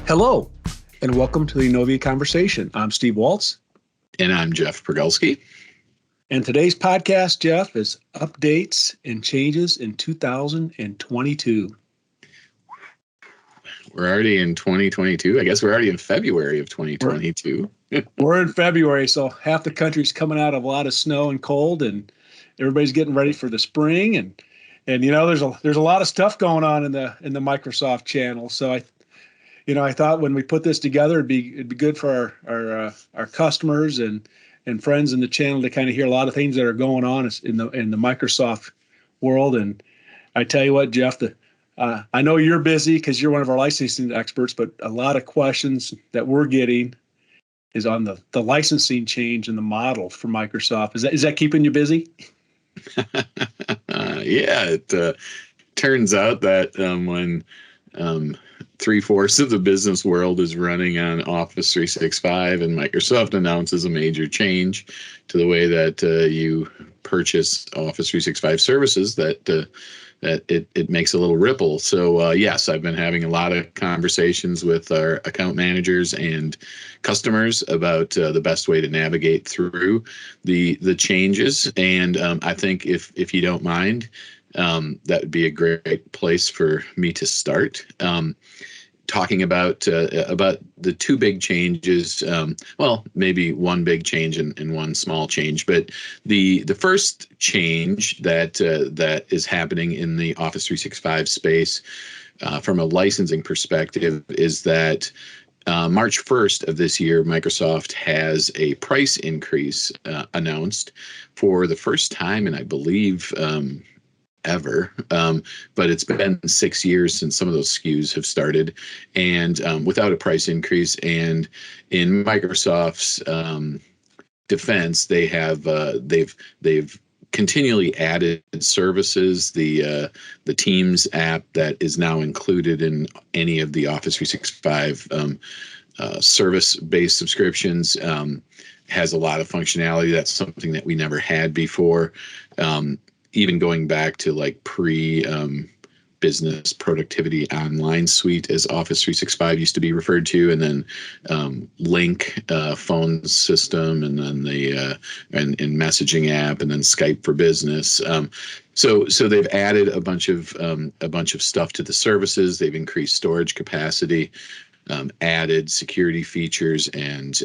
Hello, and welcome to the Innovia Conversation. I'm Steve Waltz. And I'm Jeff Progulski. And today's podcast, Jeff, is updates and changes in 2022. We're already in 2022. I guess we're already in February of 2022. We're in February, so half the country's coming out of a lot of snow and cold, and everybody's getting ready for the spring. And you know, there's a lot of stuff going on in the Microsoft channel. So I thought when we put this together, it'd be good for our customers and friends in the channel to kind of hear a lot of things that are going on in the Microsoft world. And I tell you what, Jeff, I know you're busy because you're one of our licensing experts, but a lot of questions that we're getting is on the licensing change and the model for Microsoft. Is that keeping you busy? Yeah, it turns out that when 3/4 of the business world is running on Office 365 and Microsoft announces a major change to the way that you purchase Office 365 services, that it makes a little ripple. So yes, I've been having a lot of conversations with our account managers and customers about the best way to navigate through the changes. And I think if you don't mind, that would be a great place for me to start. Talking about the two big changes, well, maybe one big change and one small change, but the first change that is happening in the Office 365 space from a licensing perspective is that March 1st of this year, Microsoft has a price increase announced for the first time, and I believe ever, but it's been 6 years since some of those SKUs have started, and without a price increase. And in Microsoft's defense, they've continually added services. The Teams app that is now included in any of the Office 365 service-based subscriptions has a lot of functionality. That's something that we never had before. Even going back to like business productivity online suite, as Office 365 used to be referred to, and then Link phone system, and then the and messaging app, and then Skype for Business. So they've added a bunch of stuff to the services. They've increased storage capacity, added security features, and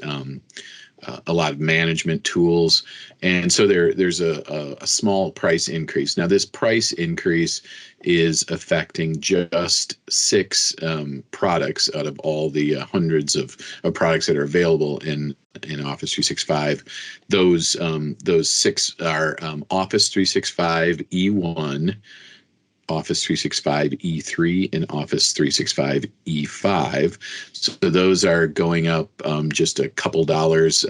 a lot of management tools. And so there's a small price increase. Now, this price increase is affecting just 6 products out of all the hundreds of products that are available in Office 365. Those 6 are Office 365 E1, Office 365 E3, and Office 365 E5. So those are going up just a couple dollars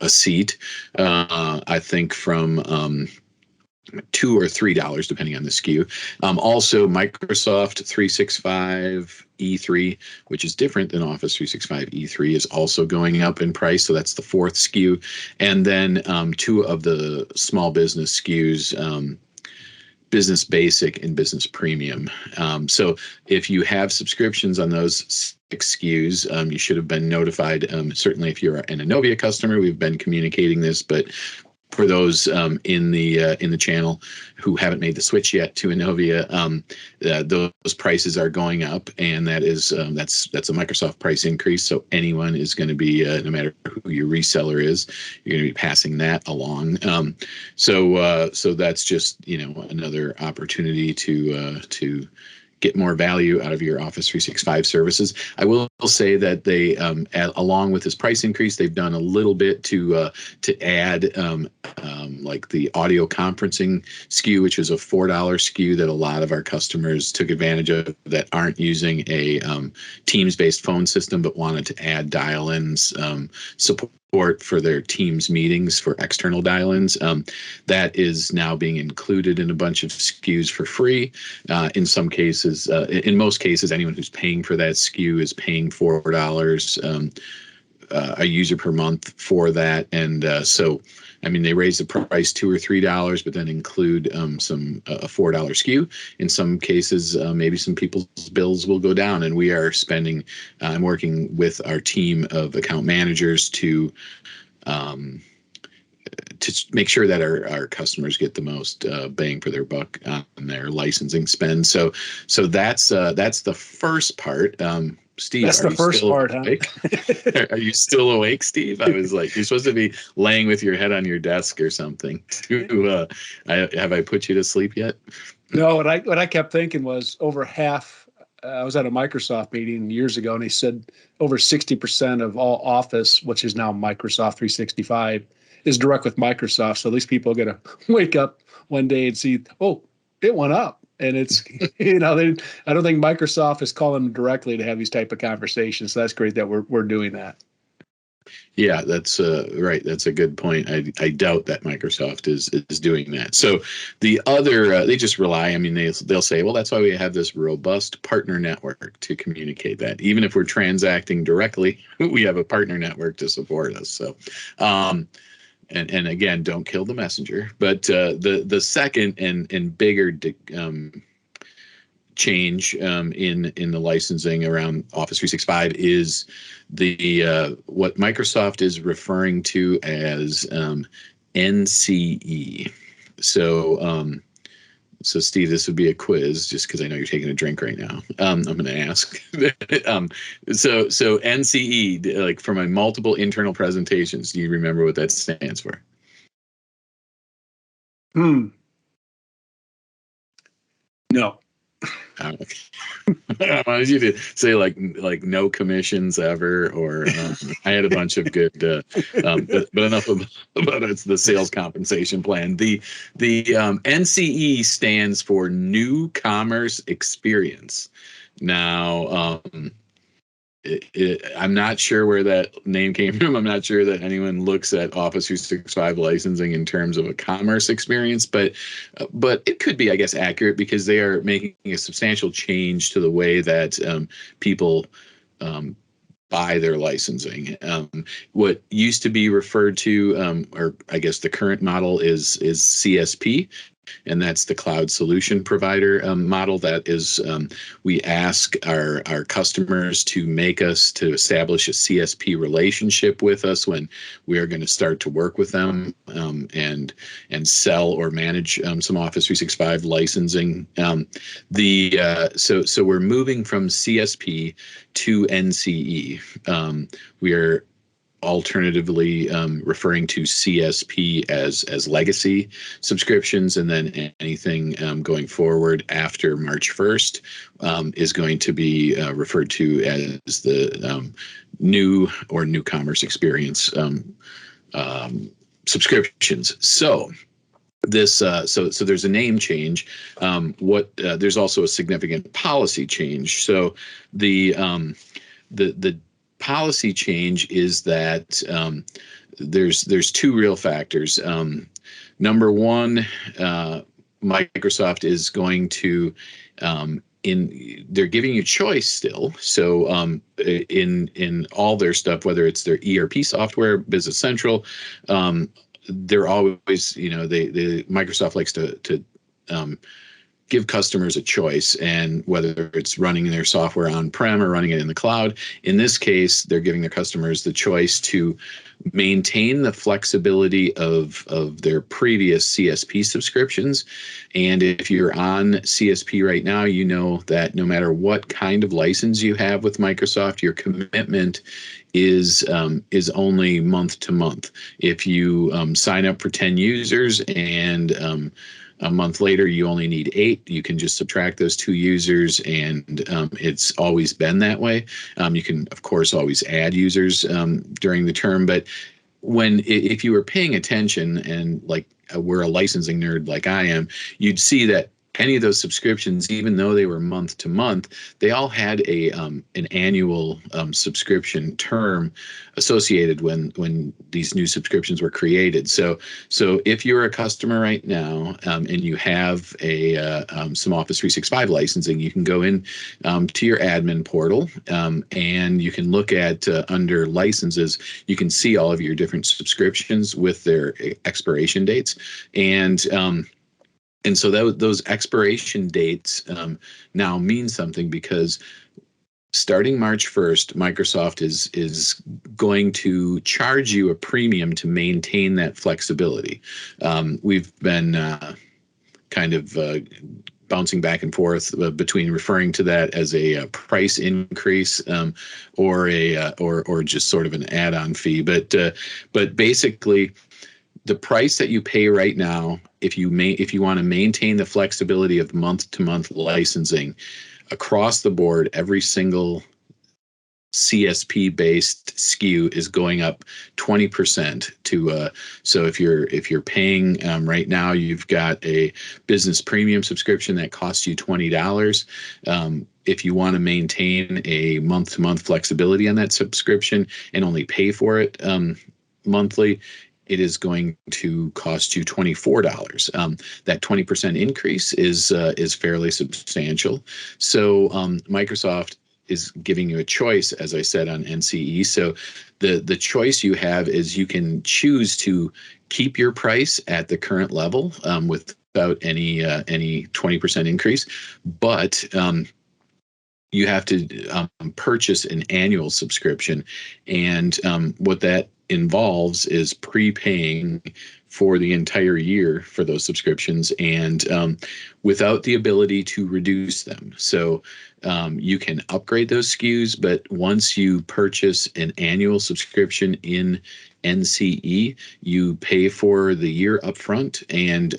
a seat, I think from $2 or $3, depending on the SKU. Also, Microsoft 365 E3, which is different than Office 365 E3, is also going up in price. So that's the 4th SKU. And then 2 of the small business SKUs, Business Basic and Business Premium. So if you have subscriptions on those 6 SKUs, you should have been notified. Certainly, if you're an Innovia customer, we've been communicating this, but for those in the channel who haven't made the switch yet to Innovia, those prices are going up, and that's a Microsoft price increase. So anyone is going to be, no matter who your reseller is, you're going to be passing that along. So that's just another opportunity to get more value out of your Office 365 services. I will say that they, along with this price increase, they've done a little bit to add like the audio conferencing SKU, which is a $4 SKU that a lot of our customers took advantage of that aren't using a Teams-based phone system but wanted to add dial-ins support for their Teams meetings for external dial-ins. That is now being included in a bunch of SKUs for free. In some cases, in most cases, anyone who's paying for that SKU is paying $4 a user per month for that. And so I mean, they raise the price $2 or $3, but then include some a $4 SKU. In some cases, maybe some people's bills will go down, and we are spending. I'm working with our team of account managers um, to make sure that our customers get the most bang for their buck on their licensing spend. So that's the first part. Steve, That's are the you first still part, huh? awake? Are you still awake, Steve? I was like, you're supposed to be laying with your head on your desk or something. Have I put you to sleep yet? No, what I kept thinking was over half. I was at a Microsoft meeting years ago, and they said over 60% of all Office, which is now Microsoft 365, is direct with Microsoft. So these people are going to wake up one day and see, oh, it went up, and it's I don't think Microsoft is calling them directly to have these type of conversations. So that's great that we're doing that. Yeah, that's right. That's a good point. I doubt that Microsoft is doing that. So the other, they just rely. I mean, they'll say, well, that's why we have this robust partner network to communicate that. Even if we're transacting directly, we have a partner network to support us. So, and again, don't kill the messenger. But the second and bigger change in the licensing around Office 365 is the what Microsoft is referring to as NCE. So Steve, this would be a quiz, just because I know you're taking a drink right now. I'm going to ask. So NCE, like for my multiple internal presentations, do you remember what that stands for? No. I wanted you to say like no commissions ever, or I had a bunch of good, but enough about it's the sales compensation plan. The NCE stands for New Commerce Experience. Now, I'm not sure where that name came from. I'm not sure that anyone looks at Office 365 licensing in terms of a commerce experience, but it could be, I guess, accurate because they are making a substantial change to the way that people buy their licensing. What used to be referred to, or I guess the current model is CSP, and that's the cloud solution provider model. That is, we ask our customers to establish a CSP relationship with us when we are going to start to work with them and sell or manage some Office 365 licensing. So we're moving from CSP to NCE. We are alternatively referring to CSP as legacy subscriptions, and then anything going forward after March 1st is going to be referred to as the new commerce experience subscriptions. So this so there's a name change. There's also a significant policy change. So the policy change is that there's two real factors. Number one, Microsoft is going to they're giving you choice still. So in all their stuff, whether it's their ERP software, Business Central, they're always, the Microsoft likes to give customers a choice, and whether it's running their software on-prem or running it in the cloud. In this case, they're giving their customers the choice to maintain the flexibility of their previous CSP subscriptions. And if you're on CSP right now, you know that no matter what kind of license you have with Microsoft, your commitment is only month to month. If you sign up for 10 users and a month later you only need 8, you can just subtract those 2 users, and it's always been that way. You can, of course, always add users during the term, but if you were paying attention, and like we're a licensing nerd like I am, you'd see that any of those subscriptions, even though they were month to month, they all had an annual subscription term associated when these new subscriptions were created. So if you're a customer right now and you have some Office 365 licensing, you can go in to your admin portal and you can look at under licenses. You can see all of your different subscriptions with their expiration dates, and so those expiration dates now mean something, because starting March 1st, Microsoft is going to charge you a premium to maintain that flexibility. We've been kind of bouncing back and forth between referring to that as a price increase or just sort of an add-on fee. But basically, the price that you pay right now, if you want to maintain the flexibility of month-to-month licensing across the board, every single CSP-based SKU is going up 20% to. So if you're paying right now, you've got a business premium subscription that costs you $20. If you want to maintain a month-to-month flexibility on that subscription and only pay for it monthly, it is going to cost you $24. That 20% increase is fairly substantial. So Microsoft is giving you a choice, as I said, on NCE. So the choice you have is you can choose to keep your price at the current level without any 20% increase, but you have to purchase an annual subscription, and what that involves is prepaying for the entire year for those subscriptions, and without the ability to reduce them. So you can upgrade those SKUs, but once you purchase an annual subscription in NCE, you pay for the year upfront, and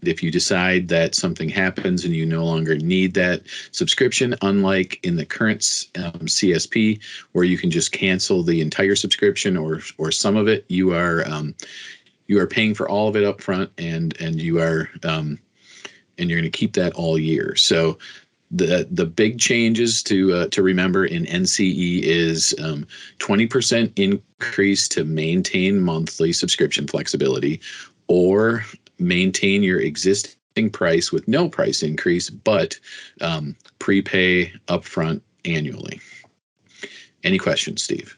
if you decide that something happens and you no longer need that subscription, unlike in the current CSP where you can just cancel the entire subscription or some of it, you are paying for all of it upfront, and you're going to keep that all year. So the big changes to remember in NCE is 20% increase to maintain monthly subscription flexibility, or maintain your existing price with no price increase, but prepay upfront annually. Any questions, Steve?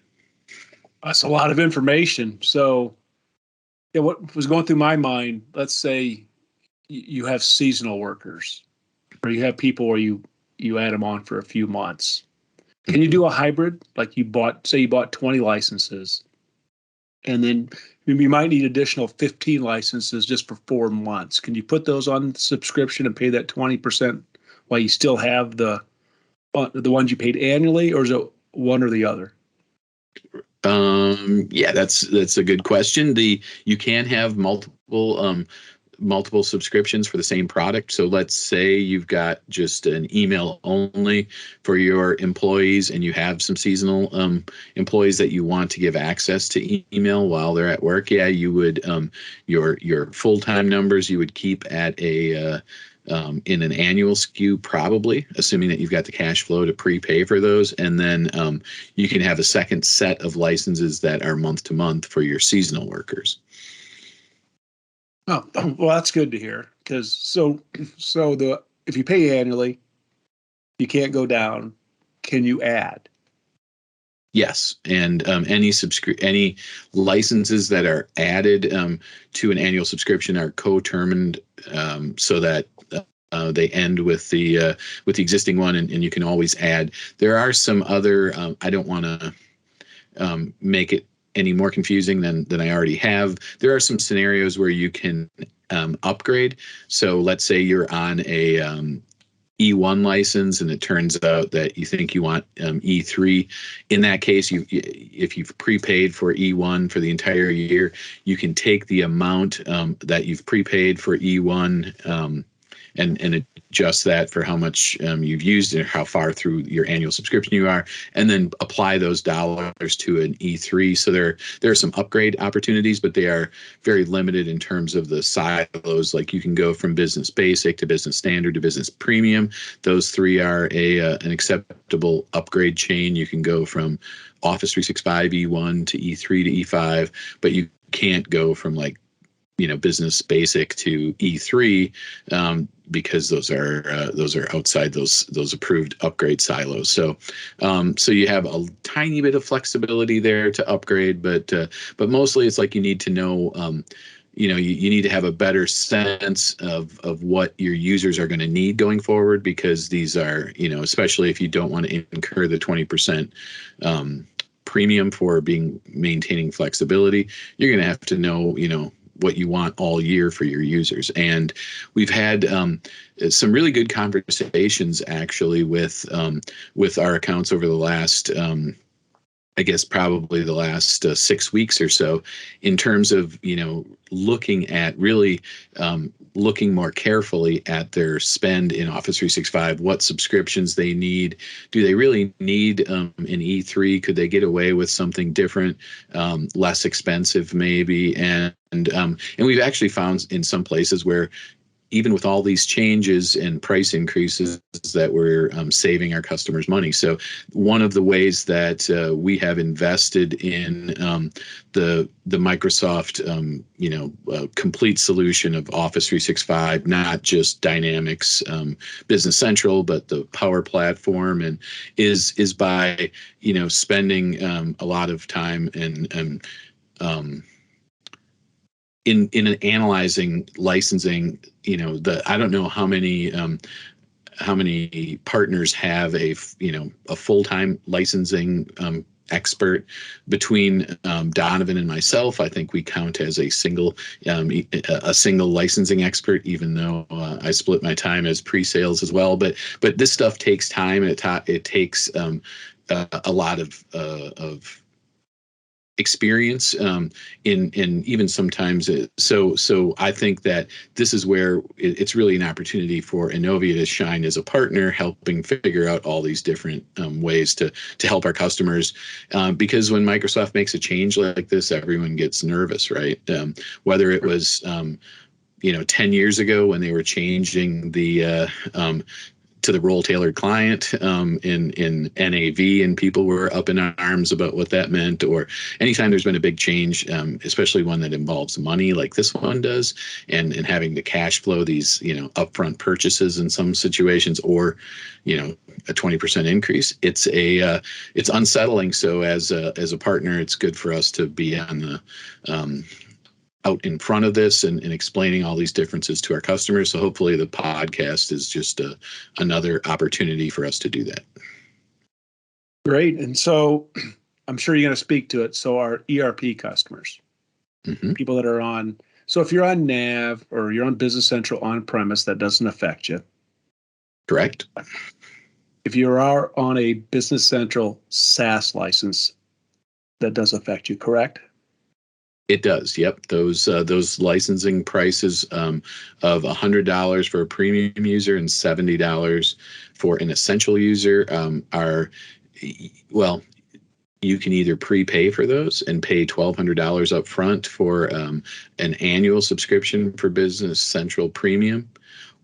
That's a lot of information. So, yeah, what was going through my mind, let's say you have seasonal workers, or you have people where you add them on for a few months. Can you do a hybrid? Like you bought 20 licenses, and then you might need additional 15 licenses just for 4 months. Can you put those on subscription and pay that 20% while you still have the ones you paid annually, or is it one or the other? Yeah, that's a good question. You can have multiple subscriptions for the same product. So let's say you've got just an email only for your employees, and you have some seasonal employees that you want to give access to email while they're at work. Yeah, you would your full-time numbers you would keep at in an annual SKU, probably, assuming that you've got the cash flow to prepay for those. And then you can have a second set of licenses that are month to month for your seasonal workers. Oh, well, that's good to hear, because if you pay annually, you can't go down. Can you add? Yes, and any licenses that are added to an annual subscription are co-termined, so that they end with the existing one, and you can always add. There are some other. I don't want to make it any more confusing than I already have. There are some scenarios where you can upgrade. So let's say you're on a E1 license, and it turns out that you think you want E3. In that case, if you've prepaid for E1 for the entire year, you can take the amount that you've prepaid for E1 and adjust that for how much you've used and how far through your annual subscription you are, and then apply those dollars to an E3. So there are some upgrade opportunities, but they are very limited in terms of the silos. Like you can go from business basic to business standard to business premium. Those three are an acceptable upgrade chain. You can go from Office 365 E1 to E3 to E5, but you can't go from like, business basic to E3, because those are outside those approved upgrade silos. So you have a tiny bit of flexibility there to upgrade, but mostly it's like you need to know, you need to have a better sense of what your users are going to need going forward, because these are, especially if you don't want to incur the 20% premium for maintaining flexibility, you're going to have to know, what you want all year for your users. And we've had some really good conversations actually with our accounts over the last, I guess probably the last 6 weeks or so, in terms of, looking at really looking more carefully at their spend in Office 365, what subscriptions they need. Do they really need an E3? Could they get away with something different, less expensive maybe? And we've actually found in some places where even with all these changes and price increases that we're saving our customers money. So one of the ways that we have invested in the Microsoft, complete solution of Office 365, not just Dynamics, Business Central, but the Power Platform, and is by spending a lot of time and in analyzing licensing. I don't know how many partners have a full-time licensing expert. Between Donovan and myself, I think we count as a single licensing expert, even though I split my time as pre-sales as well. But this stuff takes time, and it takes a lot of experience in even sometimes. So I think that this is where it's really an opportunity for Innovia to shine as a partner, helping figure out all these different ways to help our customers, because when Microsoft makes a change like this, everyone gets nervous, right? Whether it was 10 years ago when they were changing the to the role tailored client in NAV, and people were up in arms about what that meant, or anytime there's been a big change, especially one that involves money like this one does, and having to cash flow these upfront purchases in some situations, or a 20% increase, it's unsettling. So as a partner, it's good for us to be on the out in front of this and explaining all these differences to our customers. So hopefully the podcast is just another opportunity for us to do that. Great. And so I'm sure you're going to speak to it. So our ERP customers, people that are on, so if you're on Nav or you're on Business Central on-premise, that doesn't affect you. Correct. If you are on a Business Central SaaS license, that does affect you, correct? It does. Yep. Those licensing prices of $100 for a premium user and $70 for an essential user are, well, you can either prepay for those and pay $1,200 up front for an annual subscription for Business Central Premium,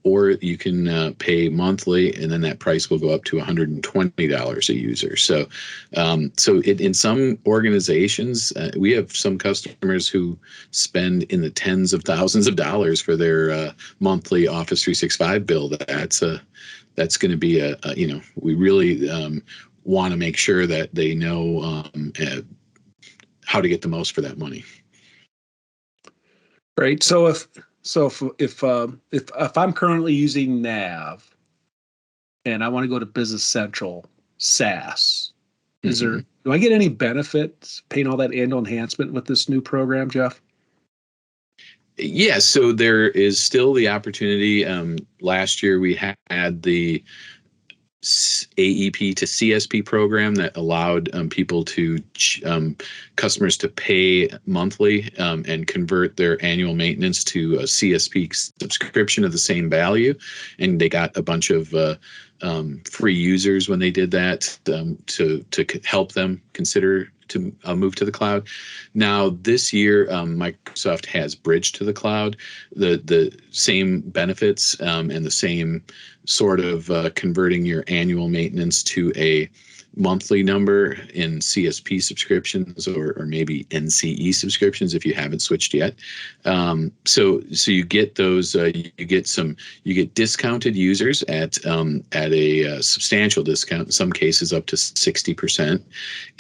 or you can pay monthly, and then that price will go up to $120 a user. So, in some organizations, we have some customers who spend in the tens of thousands of dollars for their monthly Office 365 bill. That's going to be we really want to make sure that they know how to get the most for that money. Right. So if I'm currently using Nav and I want to go to Business Central SaaS, do I get any benefits paying all that annual enhancement with this new program, Jeff? Yeah, so there is still the opportunity. Last year we had the AEP to CSP program that allowed people to customers to pay monthly and convert their annual maintenance to a CSP subscription of the same value, and they got a bunch of free users when they did that to help them consider to move to the cloud. Now this year, Microsoft has bridged to the cloud the same benefits and the same sort of converting your annual maintenance to a monthly number in CSP subscriptions or maybe NCE subscriptions if you haven't switched yet. So you get those, you get discounted users at a substantial discount, in some cases up to 60%.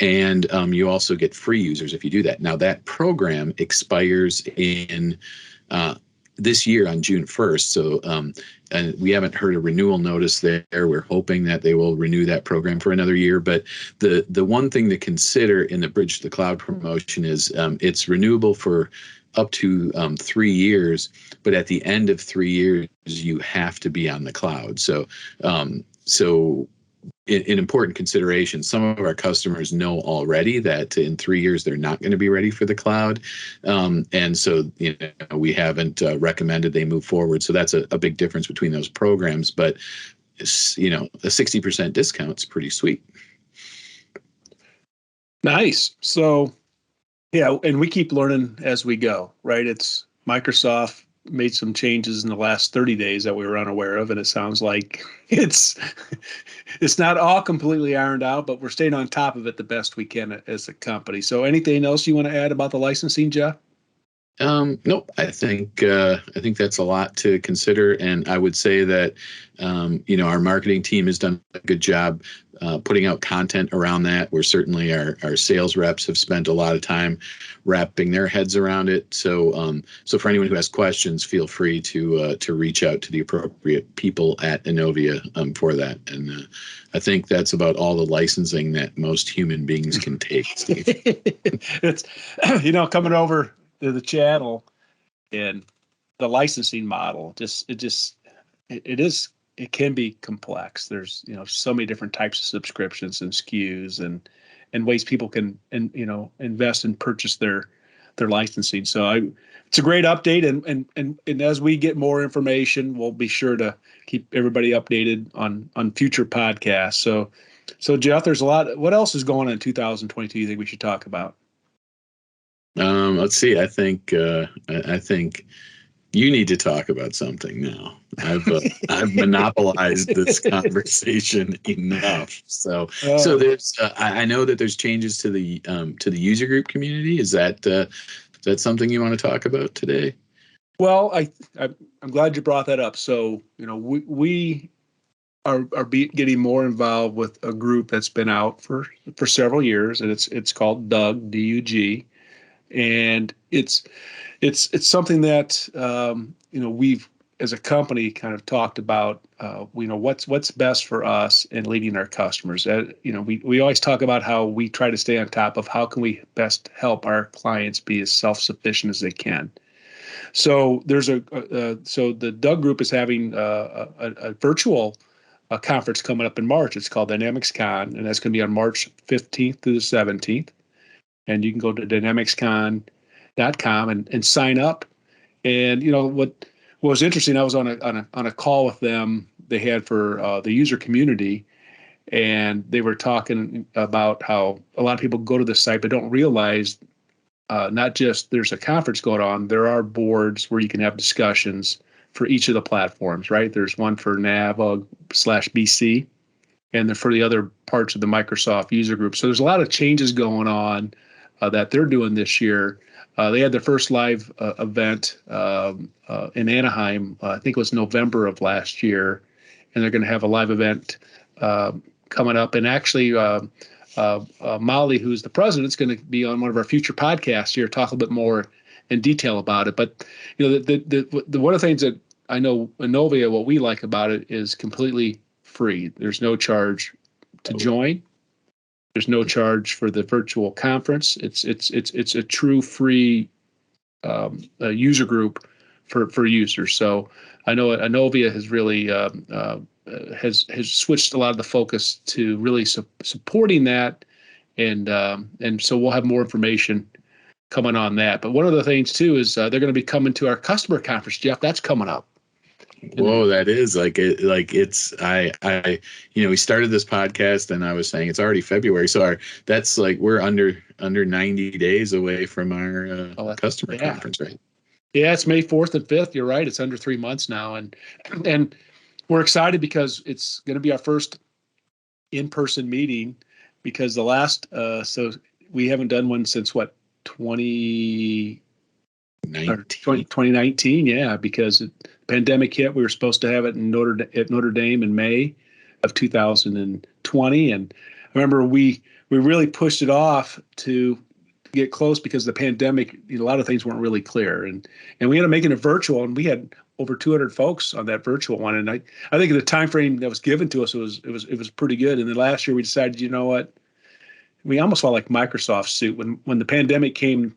And you also get free users if you do that. Now that program expires in this year on June 1st. So, and we haven't heard a renewal notice there. We're hoping that they will renew that program for another year. But the one thing to consider in the Bridge to the Cloud promotion is it's renewable for up to 3 years, but at the end of 3 years, you have to be on the cloud. So, an important consideration, some of our customers know already that in 3 years they're not going to be ready for the cloud, and so we haven't recommended they move forward. So that's a big difference between those programs. But a 60% discount is pretty sweet. Nice. So yeah, and we keep learning as we go, right? It's Microsoft made some changes in the last 30 days that we were unaware of, and it sounds like it's not all completely ironed out, but we're staying on top of it the best we can as a company. So anything else you want to add about the licensing, Jeff? Nope. I think that's a lot to consider, and I would say that our marketing team has done a good job putting out content around that. Where certainly our sales reps have spent a lot of time wrapping their heads around it. So for anyone who has questions, feel free to reach out to the appropriate people at Innovia for that. And I think that's about all the licensing that most human beings can take, Steve. It's coming over to the channel and the licensing model it can be complex. There's so many different types of subscriptions and SKUs and ways people can invest and purchase their licensing. So it's a great update, and as we get more information, we'll be sure to keep everybody updated on future podcasts. So Jeff, there's a lot. What else is going on in 2022 you think we should talk about? Let's see. I think you need to talk about something now. I've monopolized this conversation enough. So there's I know that there's changes to the user group community. Is that something you want to talk about today? Well, I'm glad you brought that up. So we are getting more involved with a group that's been out for several years, and it's called DUG, DUG. And it's something that we've as a company kind of talked about. What's best for us in leading our customers. We always talk about how we try to stay on top of how can we best help our clients be as self-sufficient as they can. So there's so the DUG group is having a virtual conference coming up in March. It's called Dynamics Con, and that's going to be on March 15th through the 17th. And you can go to dynamicscon.com and sign up. And what was interesting, I was on a call with them they had for the user community, and they were talking about how a lot of people go to the site but don't realize not just there's a conference going on, there are boards where you can have discussions for each of the platforms, right? There's one for nav/BC, and then for the other parts of the Microsoft user group. So there's a lot of changes going on that they're doing this year. They had their first live event in Anaheim, I think it was November of last year, and they're going to have a live event coming up. And actually, Molly, who's the president, is going to be on one of our future podcasts here, talk a bit more in detail about it. But the one of the things that I know Innovia, what we like about it is completely free. There's no charge to join. There's no charge for the virtual conference. It's a true free user group for users. So I know Innovia has really has switched a lot of the focus to really supporting that, and so we'll have more information coming on that. But one of the things too is they're going to be coming to our customer conference, Jeff. That's coming up. Whoa, that is like it. Like it's we started this podcast and I was saying it's already February, so that's like we're under 90 days away from our customer conference, right? Yeah, it's May 4th and 5th. You're right. It's under 3 months now, and we're excited because it's going to be our first in-person meeting, because the last so we haven't done one since what 2019, yeah, because the pandemic hit. We were supposed to have it in Notre Dame in May of 2020, and I remember we really pushed it off to get close because the pandemic, a lot of things weren't really clear, and we ended up making it virtual, and we had over 200 folks on that virtual one, and I think the time frame that was given to us it was pretty good. And then last year we decided, you know what, we almost felt like Microsoft suit when the pandemic came.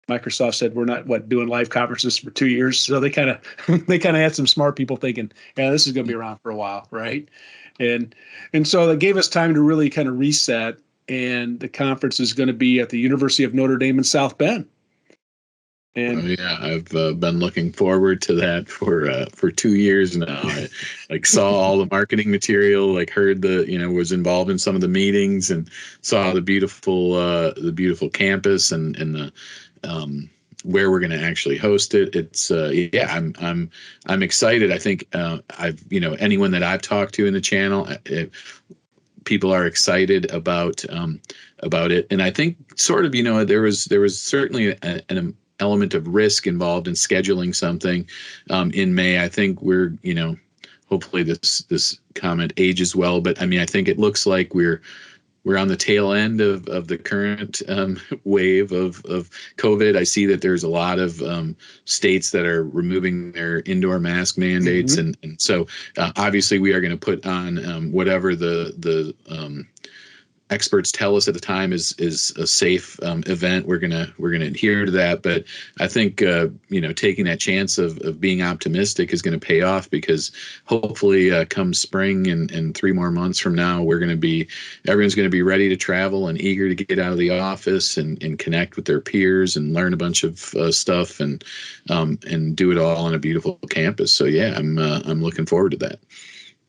Microsoft said we're not doing live conferences for 2 years, so they kind of had some smart people thinking, yeah, this is going to be around for a while, right? And so that gave us time to really kind of reset. And the conference is going to be at the University of Notre Dame in South Bend. And yeah, I've been looking forward to that for 2 years now. I saw all the marketing material, heard was involved in some of the meetings, and saw the beautiful campus and the where we're going to actually host it. It's I'm excited. I think I've anyone that I've talked to in the channel, people are excited about it, and I think sort of there was certainly an element of risk involved in scheduling something in May. I think we're hopefully this comment ages well, but I mean I think it looks like we're on the tail end of the current wave of COVID. I see that there's a lot of states that are removing their indoor mask mandates, and so obviously we are going to put on whatever the experts tell us at the time is a safe event. We're gonna adhere to that. But I think taking that chance of being optimistic is going to pay off, because hopefully come spring and 3 more months from now, everyone's going to be ready to travel and eager to get out of the office and connect with their peers and learn a bunch of stuff and do it all on a beautiful campus. So yeah, I'm looking forward to that.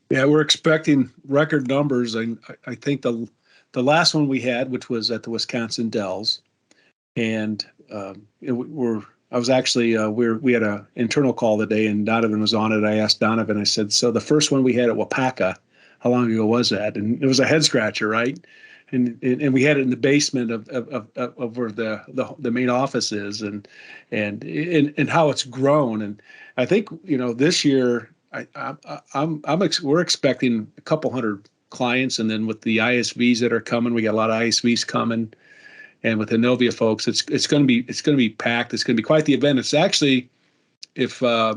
Yeah, we're expecting record numbers. I think the last one we had, which was at the Wisconsin Dells, and I was actually we had an internal call today, and Donovan was on it. I asked Donovan, I said, so the first one we had at Wapaka, how long ago was that? And it was a head scratcher, right? And we had it in the basement of where the main office is, and how it's grown. And I think this year we're expecting a couple hundred clients, and then with the ISVs that are coming, we got a lot of ISVs coming, and with the Innovia folks, it's going to be packed. It's going to be quite the event. It's actually, if I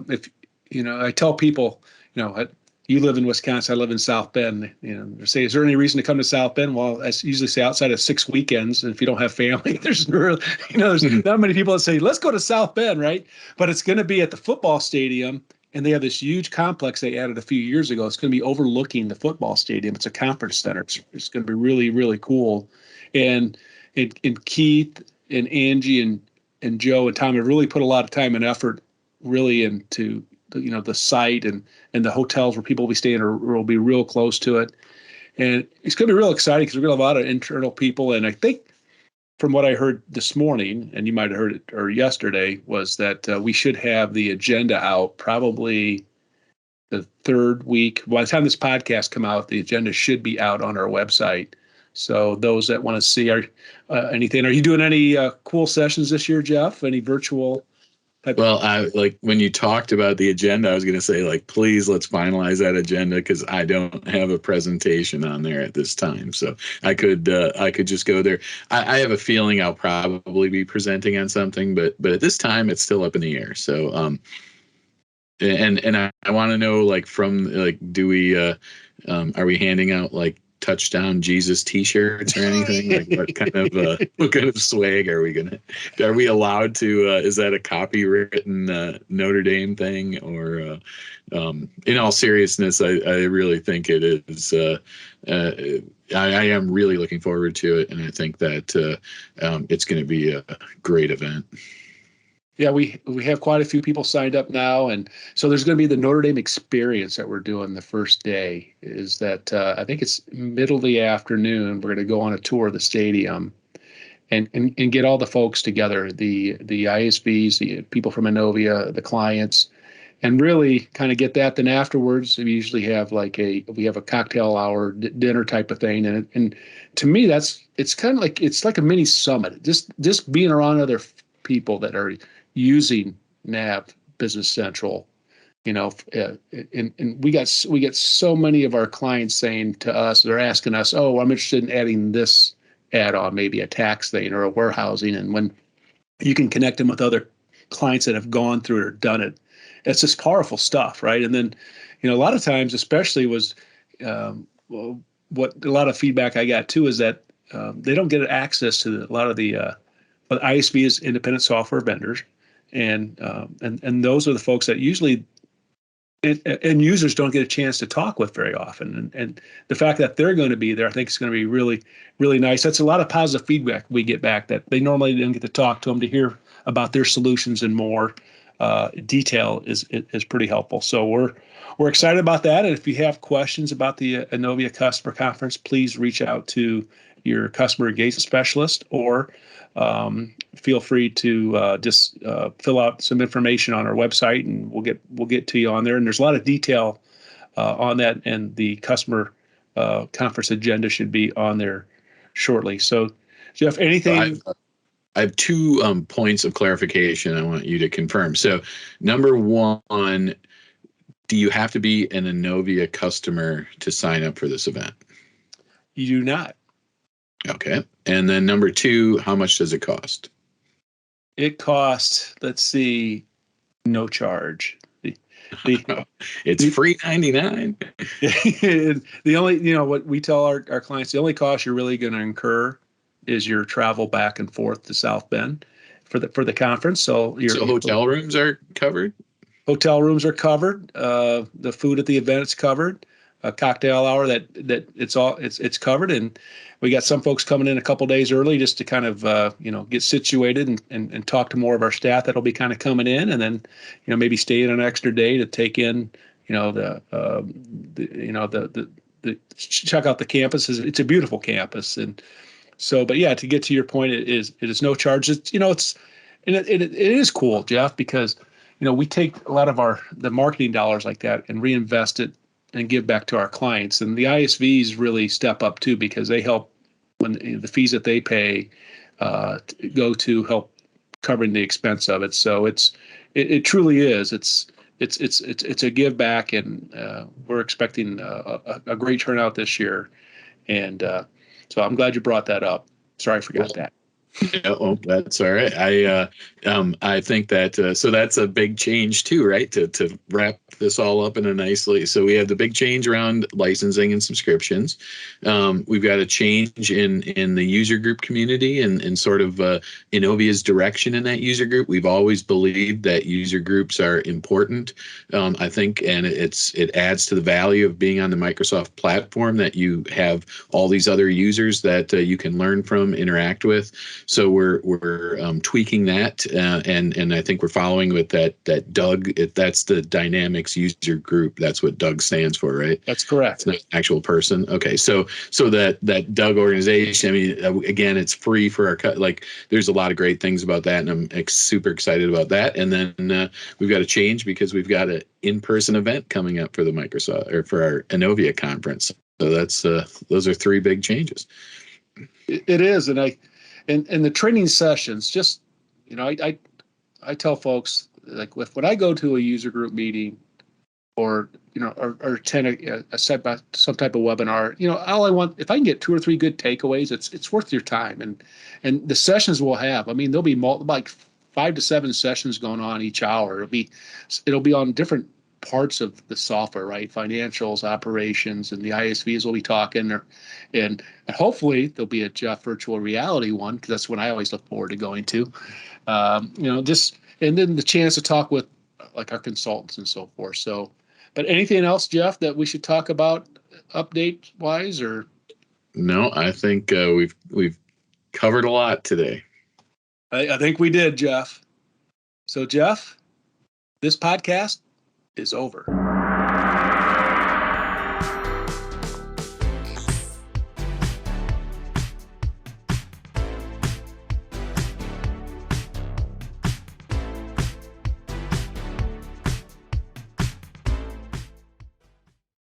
tell people, you live in Wisconsin, I live in South Bend, they say, is there any reason to come to South Bend? Well, I usually say outside of 6 weekends, and if you don't have family, there's not many people that say, let's go to South Bend, right? But it's going to be at the football stadium. And they have this huge complex they added a few years ago. It's going to be overlooking the football stadium. It's a conference center. It's going to be really, really cool. And Keith and Angie and Joe and Tom have really put a lot of time and effort really into the site and the hotels where people will be staying or will be real close to it. And it's going to be real exciting because we're going to have a lot of internal people. And I think from what I heard this morning, and you might have heard it or yesterday, was that we should have the agenda out probably the 3rd week. By the time this podcast come out, the agenda should be out on our website. So those that want to see anything, are you doing any cool sessions this year, Jeff? Any virtual? Well, when you talked about the agenda, I was going to say, please let's finalize that agenda, because I don't have a presentation on there at this time. So I could just go there. I have a feeling I'll probably be presenting on something, but at this time it's still up in the air. So and I want to know, do we are we handing out touchdown Jesus T-shirts or anything? Like what kind of swag are we allowed to? Is that a copywritten Notre Dame thing, or in all seriousness, I really think it is. I am really looking forward to it, and I think that it's going to be a great event. Yeah, we have quite a few people signed up now, and so there's going to be the Notre Dame experience that we're doing the first day. Is that I think it's middle of the afternoon. We're going to go on a tour of the stadium, and get all the folks together, the ISVs, the people from Innovia, the clients, and really kind of get that. Then afterwards, we usually have we have a cocktail hour dinner type of thing, and to me it's kind of like it's like a mini summit. Just being around other people that are using NAV Business Central, and we get so many of our clients saying to us, they're asking us, oh, I'm interested in adding this add-on, maybe a tax thing or a warehousing. And when you can connect them with other clients that have gone through it or done it, it's just powerful stuff, right? And then, a lot of times, especially was what a lot of feedback I got too is that they don't get access to a lot of the ISV is independent software vendors, and those are the folks that usually end users don't get a chance to talk with very often. And the fact that they're going to be there, I think is going to be really, really nice. That's a lot of positive feedback we get back that they normally didn't get to talk to them, to hear about their solutions and more detail is pretty helpful. So we're excited about that. And if you have questions about the Innovia Customer Conference, please reach out to your customer engagement specialist, or feel free to just fill out some information on our website, and we'll get to you on there. And there's a lot of detail on that, and the customer conference agenda should be on there shortly. So, Jeff, anything? I have 2 points of clarification I want you to confirm. So, number one, do you have to be an Innovia customer to sign up for this event? You do not. Okay. And then number 2, how much does it cost? It costs, let's see, no charge. It's free 99. The only, what we tell our clients, the only cost you're really going to incur is your travel back and forth to South Bend for the conference. So hotel rooms are covered? Hotel rooms are covered. The food at the event is covered. A cocktail hour that it's covered, and we got some folks coming in a couple days early just to kind of get situated and talk to more of our staff that'll be kind of coming in, and then maybe stay in an extra day to take in the check out the campus. It's a beautiful campus, and so, but yeah, to get to your point, it is no charge. It is cool, Jeff, because we take a lot of the marketing dollars like that and reinvest it and give back to our clients. And the ISVs really step up too, because they help when the fees that they pay go to help covering the expense of it. So it truly is. It's a give back, and we're expecting a great turnout this year. And so I'm glad you brought that up. Sorry, I forgot that. Oh, that's all right. I think that so that's a big change too, right? To wrap this all up in a nicely. So we have the big change around licensing and subscriptions. We've got a change in the user group community and sort of Innovia's direction in that user group. We've always believed that user groups are important. I think, and it adds to the value of being on the Microsoft platform, that you have all these other users that you can learn from, interact with. So we're tweaking that, and I think we're following with that Doug. That's the Dynamics user group. That's what Doug stands for, right? That's correct. It's not an actual person. Okay, so that Doug organization. I mean, again, it's free for our there's a lot of great things about that, and I'm super excited about that. And then we've got to change because we've got an in-person event coming up for the Microsoft or for our Innovia conference. So that's those are 3 big changes. It is, and the training sessions, just, I tell folks, like, when I go to a user group meeting or attend some type of webinar, all I want, if I can get 2 or 3 good takeaways, it's worth your time. And the sessions we'll have, I mean, there'll be like 5 to 7 sessions going on each hour. It'll be on different parts of the software, right? Financials, operations, and the ISVs will be talking, and hopefully there'll be a Jeff virtual reality one, because that's what I always look forward to going to. Just, and then the chance to talk with like our consultants and so forth. So, but anything else, Jeff, that we should talk about update wise, or? No, I think we've covered a lot today. I think we did, Jeff. So, Jeff, this podcast is over.